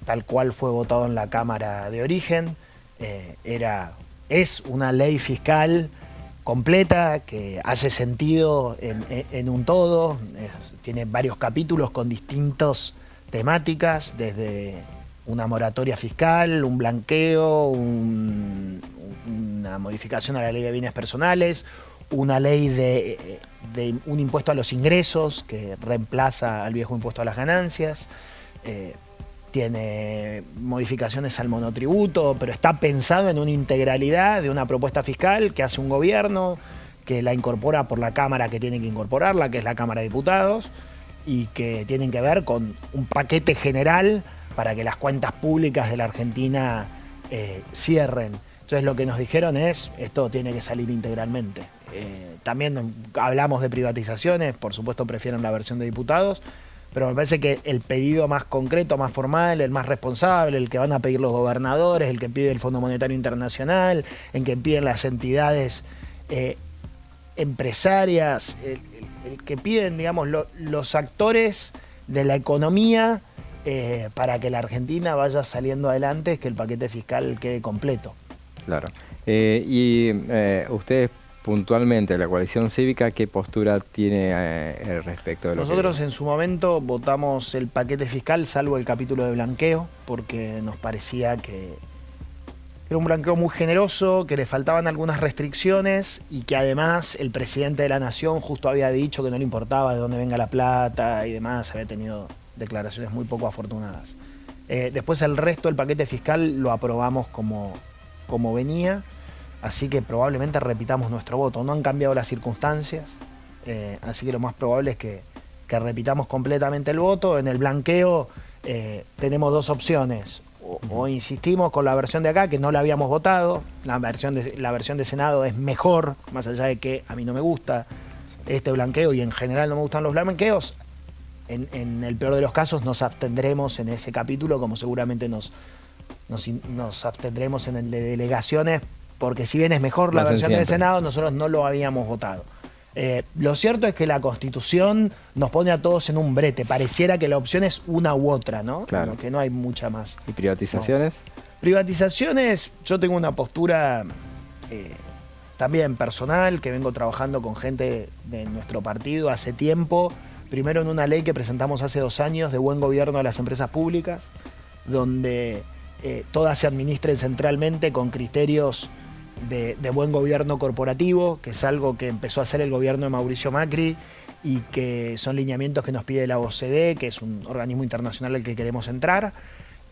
tal cual fue votado en la Cámara de origen. Es una ley fiscal completa que hace sentido en un todo. Tiene varios capítulos con distintas temáticas, desde una moratoria fiscal, un blanqueo, una modificación a la ley de bienes personales, una ley de un impuesto a los ingresos que reemplaza al viejo impuesto a las ganancias. Tiene modificaciones al monotributo, pero está pensado en una integralidad de una propuesta fiscal que hace un gobierno, que la incorpora por la Cámara que tiene que incorporarla, que es la Cámara de Diputados, y que tienen que ver con un paquete general para que las cuentas públicas de la Argentina cierren. Entonces lo que nos dijeron es, esto tiene que salir integralmente. También hablamos de privatizaciones, por supuesto prefieren la versión de diputados, pero me parece que el pedido más concreto, más formal, el más responsable, el que van a pedir los gobernadores, el que pide el Fondo Monetario Internacional, el que piden las entidades empresarias, el que piden, digamos, los actores de la economía para que la Argentina vaya saliendo adelante, es que el paquete fiscal quede completo. Claro. Ustedes puntualmente, la coalición cívica, ¿qué postura tiene respecto de lo Nosotros en su momento votamos el paquete fiscal, salvo el capítulo de blanqueo, porque nos parecía que era un blanqueo muy generoso, que le faltaban algunas restricciones y que además el presidente de la Nación justo había dicho que no le importaba de dónde venga la plata y demás, había tenido declaraciones muy poco afortunadas. Después el resto del paquete fiscal lo aprobamos como venía. Así que probablemente repitamos nuestro voto. No han cambiado las circunstancias, así que lo más probable es que repitamos completamente el voto. En el blanqueo tenemos dos opciones. O insistimos con la versión de acá, que no la habíamos votado. La versión de Senado es mejor, más allá de que a mí no me gusta este blanqueo y en general no me gustan los blanqueos. En el peor de los casos nos abstendremos en ese capítulo, como seguramente nos abstendremos en el de delegaciones, porque si bien es mejor la versión del Senado, nosotros no lo habíamos votado. Lo cierto es que la Constitución nos pone a todos en un brete. Pareciera que la opción es una u otra, ¿no? Claro. Como que no hay mucha más. ¿Y privatizaciones? No. Privatizaciones, yo tengo una postura también personal, que vengo trabajando con gente de nuestro partido hace tiempo. Primero en una ley que presentamos hace 2 años de buen gobierno de las empresas públicas, donde todas se administren centralmente con criterios de buen gobierno corporativo, que es algo que empezó a hacer el gobierno de Mauricio Macri y que son lineamientos que nos pide la OCDE, que es un organismo internacional al que queremos entrar.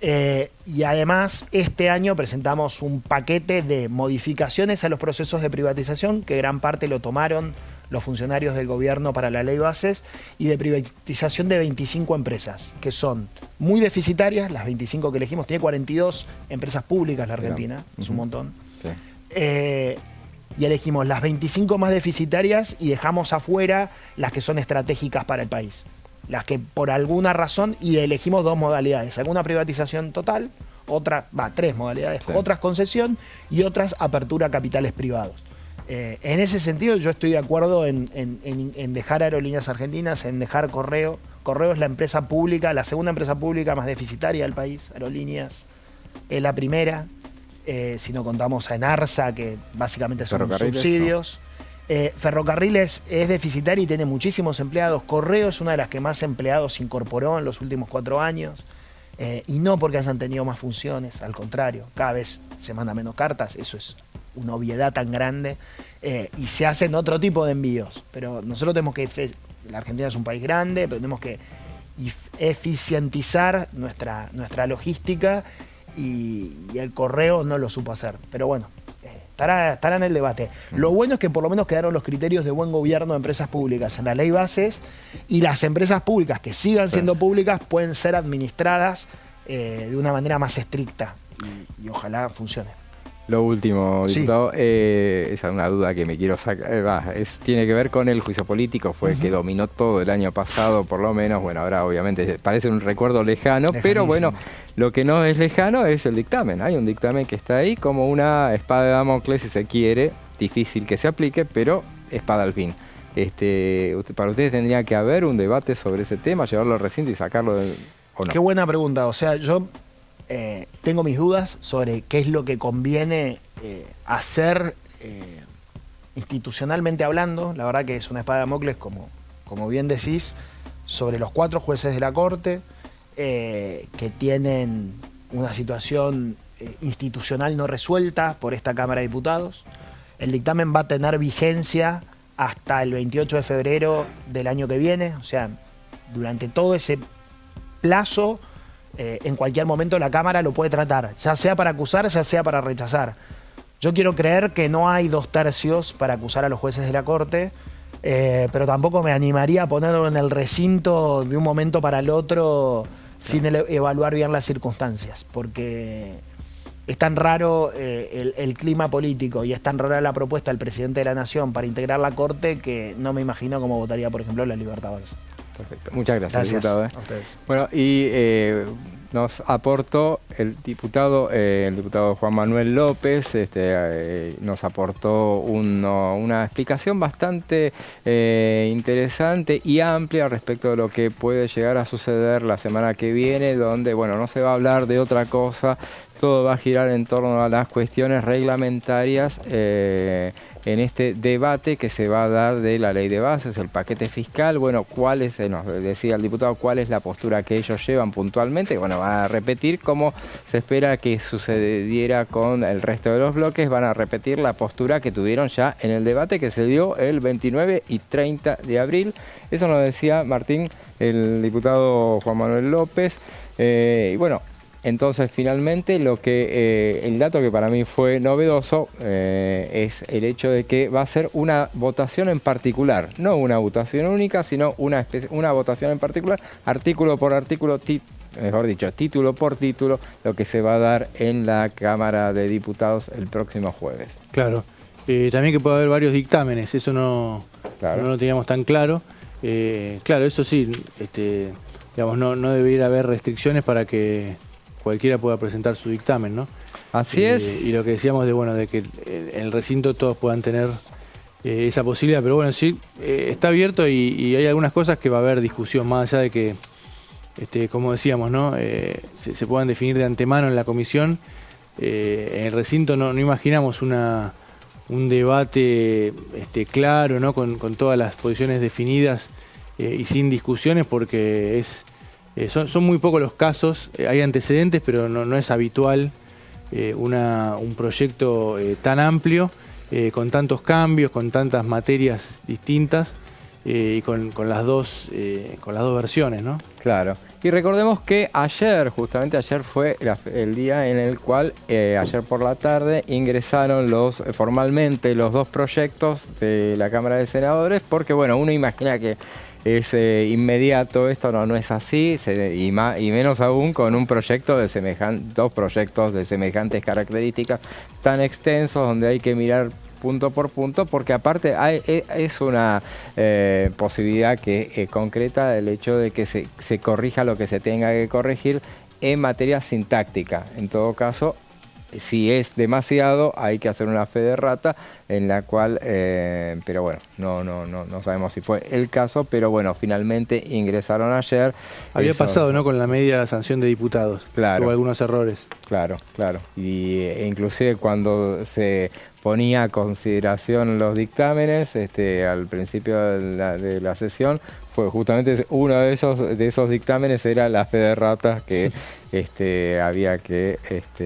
Y además este año presentamos un paquete de modificaciones a los procesos de privatización, que gran parte lo tomaron los funcionarios del gobierno para la ley Bases, y de privatización de 25 empresas, que son muy deficitarias, las 25 que elegimos. Tiene 42 empresas públicas la Argentina, es un montón. Sí. Y elegimos las 25 más deficitarias y dejamos afuera las que son estratégicas para el país. Las que por alguna razón, y elegimos 2 modalidades, alguna privatización total, tres modalidades, sí. Otras concesión y otras apertura a capitales privados. En ese sentido yo estoy de acuerdo en dejar Aerolíneas Argentinas, en dejar Correo. Correo es la empresa pública, la segunda empresa pública más deficitaria del país. Aerolíneas es la primera, si no contamos a Enarsa, que básicamente son subsidios. No. Ferrocarriles es deficitaria y tiene muchísimos empleados. Correo es una de las que más empleados incorporó en los últimos 4 años. Y no porque hayan tenido más funciones, al contrario, cada vez se mandan menos cartas, eso es una obviedad tan grande, y se hacen otro tipo de envíos. Pero nosotros tenemos que, la Argentina es un país grande, pero tenemos que eficientizar nuestra logística, y el Correo no lo supo hacer. Pero bueno, estará en el debate. Lo bueno es que por lo menos quedaron los criterios de buen gobierno de empresas públicas en la ley Bases, y las empresas públicas que sigan siendo públicas pueden ser administradas de una manera más estricta, y ojalá funcione. Lo último, Sí. diputado, esa es una duda que me quiero sacar, tiene que ver con el juicio político, fue el que dominó todo el año pasado, por lo menos. Bueno, ahora obviamente parece un recuerdo lejano, pero bueno, lo que no es lejano es el dictamen. Hay un dictamen que está ahí como una espada de Damocles, si se quiere, difícil que se aplique, pero espada al fin. Para ustedes tendría que haber un debate sobre ese tema, llevarlo al recinto y sacarlo ¿o no? Qué buena pregunta. O sea, yo tengo mis dudas sobre qué es lo que conviene hacer institucionalmente hablando. La verdad que es una espada de Damocles, como bien decís, sobre los 4 jueces de la Corte que tienen una situación institucional no resuelta por esta Cámara de Diputados. El dictamen va a tener vigencia hasta el 28 de febrero del año que viene. O sea, durante todo ese plazo, en cualquier momento la Cámara lo puede tratar, ya sea para acusar, ya sea para rechazar. Yo quiero creer que no hay 2/3 para acusar a los jueces de la Corte, pero tampoco me animaría a ponerlo en el recinto de un momento para el otro sin evaluar bien las circunstancias, porque es tan raro el clima político y es tan rara la propuesta del presidente de la Nación para integrar la Corte que no me imagino cómo votaría, por ejemplo, la Libertad Avanza. Perfecto. Muchas gracias, Gracias diputado. a ustedes. Bueno, y nos aportó el diputado Juan Manuel López, nos aportó una explicación bastante interesante y amplia respecto de lo que puede llegar a suceder la semana que viene, donde, bueno, no se va a hablar de otra cosa, todo va a girar en torno a las cuestiones reglamentarias en este debate que se va a dar de la ley de bases, el paquete fiscal. Bueno, nos decía el diputado, cuál es la postura que ellos llevan puntualmente. Bueno, van a repetir como se espera que sucediera con el resto de los bloques, van a repetir la postura que tuvieron ya en el debate que se dio el 29 y 30 de abril. Eso nos decía Martín, el diputado Juan Manuel López. Y bueno, entonces finalmente el dato que para mí fue novedoso es el hecho de que va a ser una votación en particular, no una votación única, sino una votación en particular, artículo por artículo, mejor dicho, título por título, lo que se va a dar en la Cámara de Diputados el próximo jueves. Claro. También que puede haber varios dictámenes, eso no lo teníamos tan claro. Claro, eso sí, digamos, no debería haber restricciones para que cualquiera pueda presentar su dictamen, ¿no? Así es. Y lo que decíamos de que en el recinto todos puedan tener esa posibilidad, pero bueno, sí, está abierto y hay algunas cosas que va a haber discusión, más allá de que, como decíamos, ¿no? Se puedan definir de antemano en la comisión. En el recinto no imaginamos un debate claro, ¿no? Con todas las posiciones definidas y sin discusiones, porque son muy pocos los casos, hay antecedentes, pero no es habitual un proyecto tan amplio, con tantos cambios, con tantas materias distintas y con las dos versiones, ¿no? Claro. Y recordemos que justamente ayer fue el día en el cual, ayer por la tarde, ingresaron formalmente los 2 proyectos de la Cámara de Senadores, porque bueno, uno imagina que es inmediato, esto no es así, y menos aún con un proyecto dos proyectos de semejantes características tan extensos, donde hay que mirar punto por punto, porque aparte es una posibilidad que concreta el hecho de que se corrija lo que se tenga que corregir en materia sintáctica. En todo caso, si es demasiado, hay que hacer una fe de rata, en la cual, pero bueno, no sabemos si fue el caso, pero bueno, finalmente ingresaron ayer. Había pasado, ¿no?, con la media sanción de diputados. Claro. Hubo algunos errores. Claro. Y inclusive cuando se ponía a consideración los dictámenes, al principio de la sesión, fue justamente uno de esos dictámenes era la fe de ratas que había que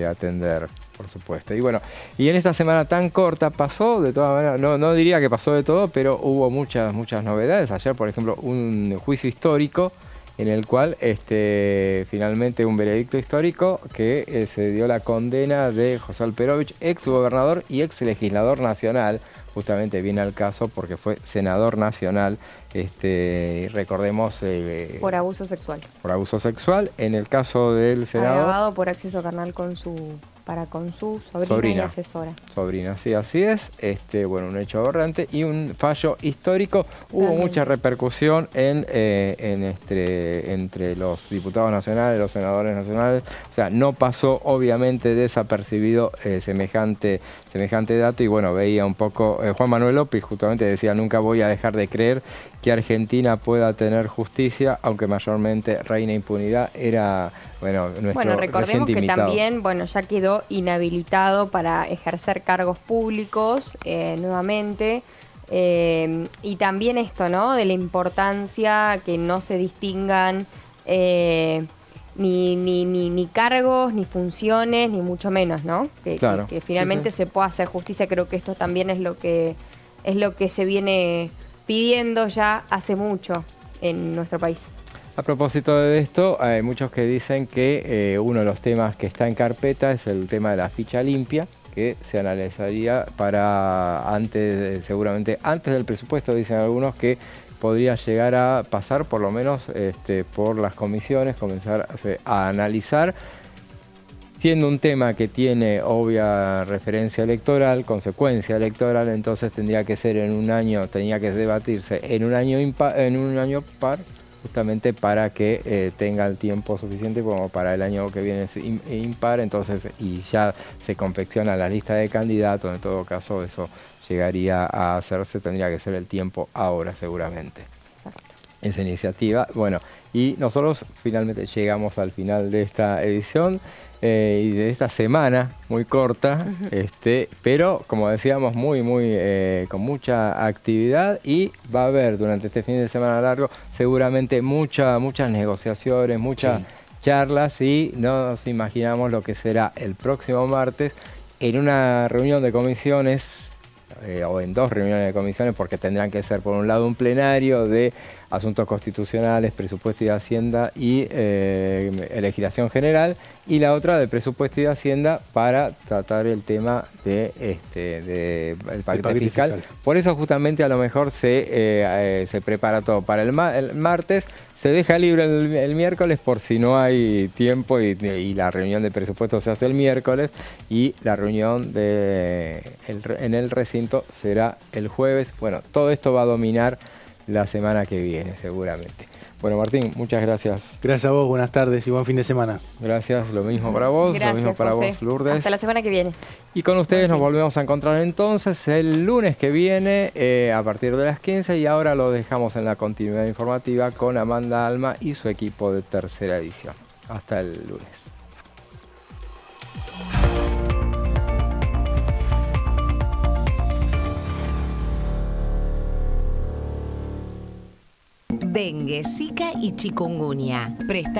atender, por supuesto. Y bueno, y en esta semana tan corta pasó, de todas maneras, no diría que pasó de todo, pero hubo muchas novedades. Ayer, por ejemplo, un juicio histórico en el cual finalmente un veredicto histórico que se dio la condena de José Alperovich, ex gobernador y ex legislador nacional. Justamente viene al caso porque fue senador nacional, recordemos... por abuso sexual. Por abuso sexual, en el caso del senador... Agravado por acceso carnal con su con su sobrina y asesora. Sobrina, sí, así es. Bueno, un hecho aberrante y un fallo histórico. Hubo mucha repercusión entre los diputados nacionales, los senadores nacionales. O sea, no pasó obviamente desapercibido semejante dato. Y bueno, veía un poco, Juan Manuel López justamente decía, nunca voy a dejar de creer que Argentina pueda tener justicia, aunque mayormente reina impunidad. Era, nuestro recordemos que invitado. también, ya quedó inhabilitado para ejercer cargos públicos nuevamente. Y también esto, ¿no? De la importancia que no se distingan ni cargos, ni funciones, ni mucho menos, ¿no? Que finalmente se pueda hacer justicia. Creo que esto también es lo que se viene pidiendo ya hace mucho en nuestro país. A propósito de esto, hay muchos que dicen que uno de los temas que está en carpeta es el tema de la ficha limpia, que se analizaría seguramente antes del presupuesto. Dicen algunos que podría llegar a pasar por lo menos por las comisiones, comenzar a analizar, siendo un tema que tiene obvia referencia electoral, consecuencia electoral. Entonces tendría que ser tenía que debatirse en un año par, justamente para que tenga el tiempo suficiente como para el año que viene es impar. Entonces, y ya se confecciona la lista de candidatos. En todo caso, eso llegaría a hacerse, tendría que ser el tiempo ahora seguramente. Exacto. Esa iniciativa. Bueno, y nosotros finalmente llegamos al final de esta edición y de esta semana muy corta, pero como decíamos con mucha actividad, y va a haber durante este fin de semana largo seguramente muchas negociaciones, muchas charlas, y nos imaginamos lo que será el próximo martes en una reunión de comisiones o en dos reuniones de comisiones, porque tendrán que ser por un lado un plenario de asuntos constitucionales, presupuesto y hacienda y legislación general, y la otra de presupuesto y hacienda para tratar el tema del paquete fiscal. Por eso justamente a lo mejor se prepara todo para el martes, se deja libre el miércoles por si no hay tiempo, y la reunión de presupuesto se hace el miércoles, y la reunión en el recinto será el jueves. Bueno, todo esto va a dominar la semana que viene seguramente. Bueno, Martín, muchas gracias. Gracias a vos, buenas tardes y buen fin de semana. Gracias, lo mismo para vos, gracias, lo mismo para José. vos, Lourdes. Hasta la semana que viene. Y con ustedes nos volvemos a encontrar entonces el lunes que viene a partir de las 15, y ahora lo dejamos en la continuidad informativa con Amanda Alma y su equipo de tercera edición. Hasta el lunes. Dengue, Zika y chikungunya. Presta